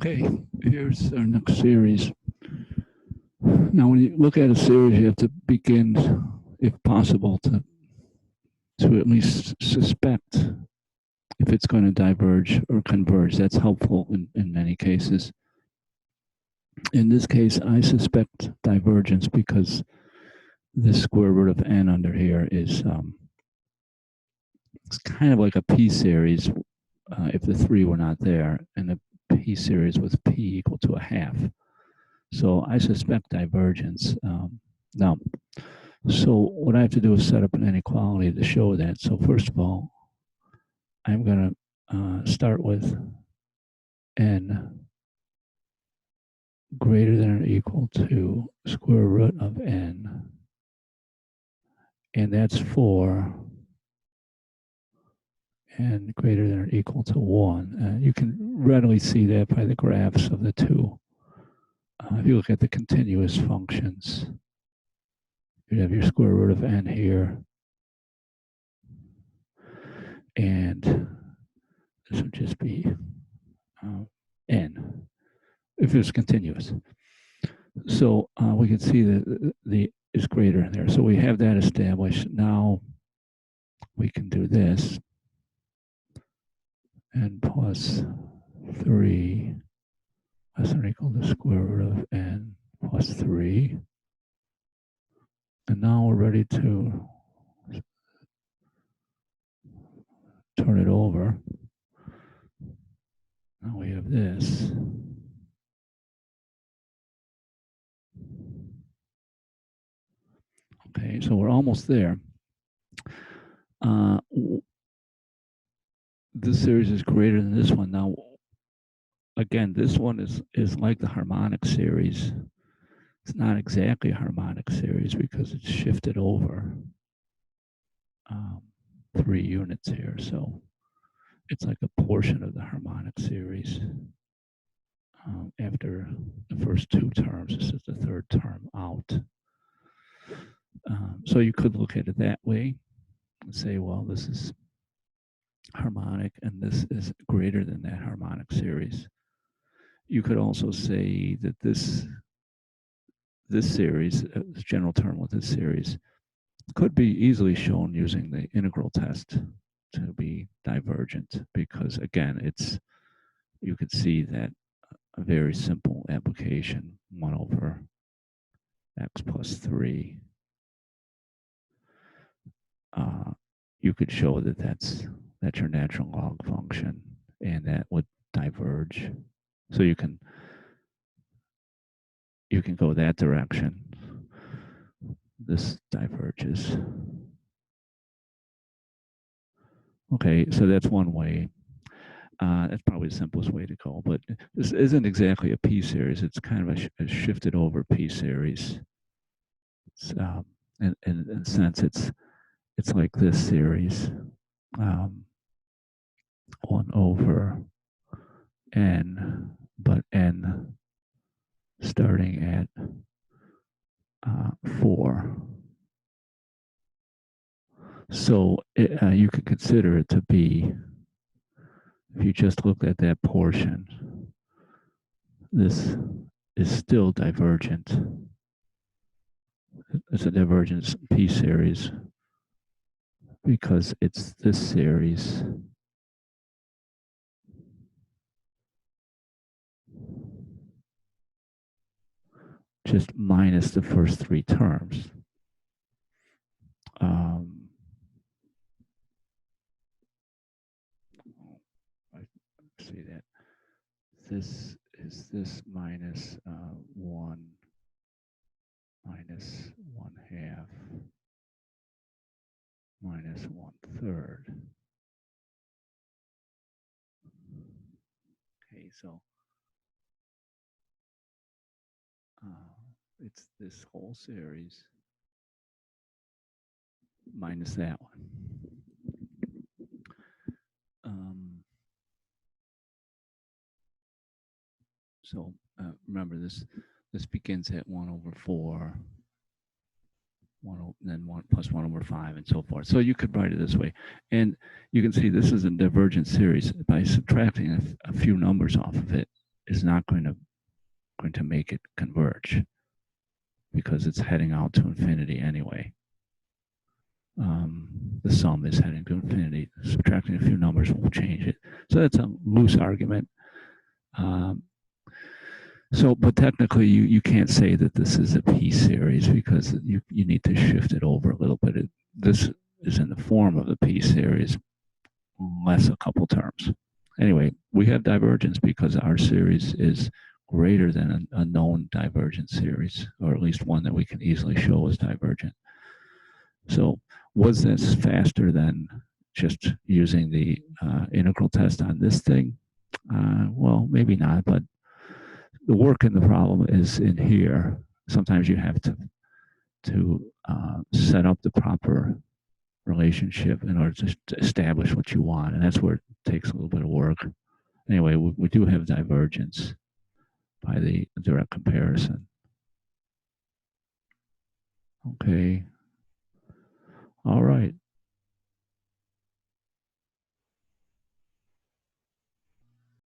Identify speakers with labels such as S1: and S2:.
S1: Okay, here's our next series. Now, when you look at a series, you have to begin, if possible, to at least suspect if it's going to diverge or converge. That's helpful in many cases. In this case, I suspect divergence because this square root of n under here is it's kind of like a p-series if the 3 were not there, and the p-series with p equal to a half. So I suspect divergence. Now, so what I have to do is set up an inequality to show that. So first of all, I'm going to start with n greater than or equal to square root of n, and that's for n greater than or equal to 1. You can readily see that by the graphs of the two. If you look at the continuous functions, you'd have your square root of n here, and this would just be n, if it's continuous. So we can see that the is greater in there. So we have that established. Now we can do this, n plus 3 less than or equal to square root of n plus 3. And now we're ready to turn it over. Now we have this. Okay, so we're almost there. This series is greater than this one. Now, again, this one is like the harmonic series. It's not exactly a harmonic series because it's shifted over 3 units here. So it's like a portion of the harmonic series. After the first 2 terms, this is the 3rd term out. So you could look at it that way and say, well, this is harmonic and this is greater than that harmonic series. You could also say that this series, this general term with this series, could be easily shown using the integral test to be divergent because, again, you could see that a very simple application, 1 over x plus 3. You could show that that's your natural log function, and that would diverge. So you can go that direction. This diverges. Okay, so that's one way. That's probably the simplest way to go, but this isn't exactly a p-series. It's kind of a shifted over p-series. In a sense, it's like this series, 1 over n, but n starting at 4. So you could consider it to be, if you just looked at that portion, this is still divergent. It's a divergence p-series because it's this series just minus the first 3 terms. I see that this is this minus 1 minus 1/2 minus 1/3. Okay, so it's this whole series minus that one. So remember, this begins at 1 over 4, then 1 plus 1 over 5, and so forth. So you could write it this way. And you can see this is a divergent series. By subtracting a few numbers off of it, is not going to make it converge because it's heading out to infinity anyway. The sum is heading to infinity. Subtracting a few numbers won't change it. So that's a loose argument. But technically, you can't say that this is a p-series because you need to shift it over a little bit. This is in the form of the p-series, less a couple terms. Anyway, we have divergence because our series is greater than a known divergent series, or at least one that we can easily show is divergent. So was this faster than just using the integral test on this thing? Well, maybe not, but the work in the problem is in here. Sometimes you have to set up the proper relationship in order to establish what you want, and that's where it takes a little bit of work. Anyway, we do have divergence by the direct comparison. Okay. All right.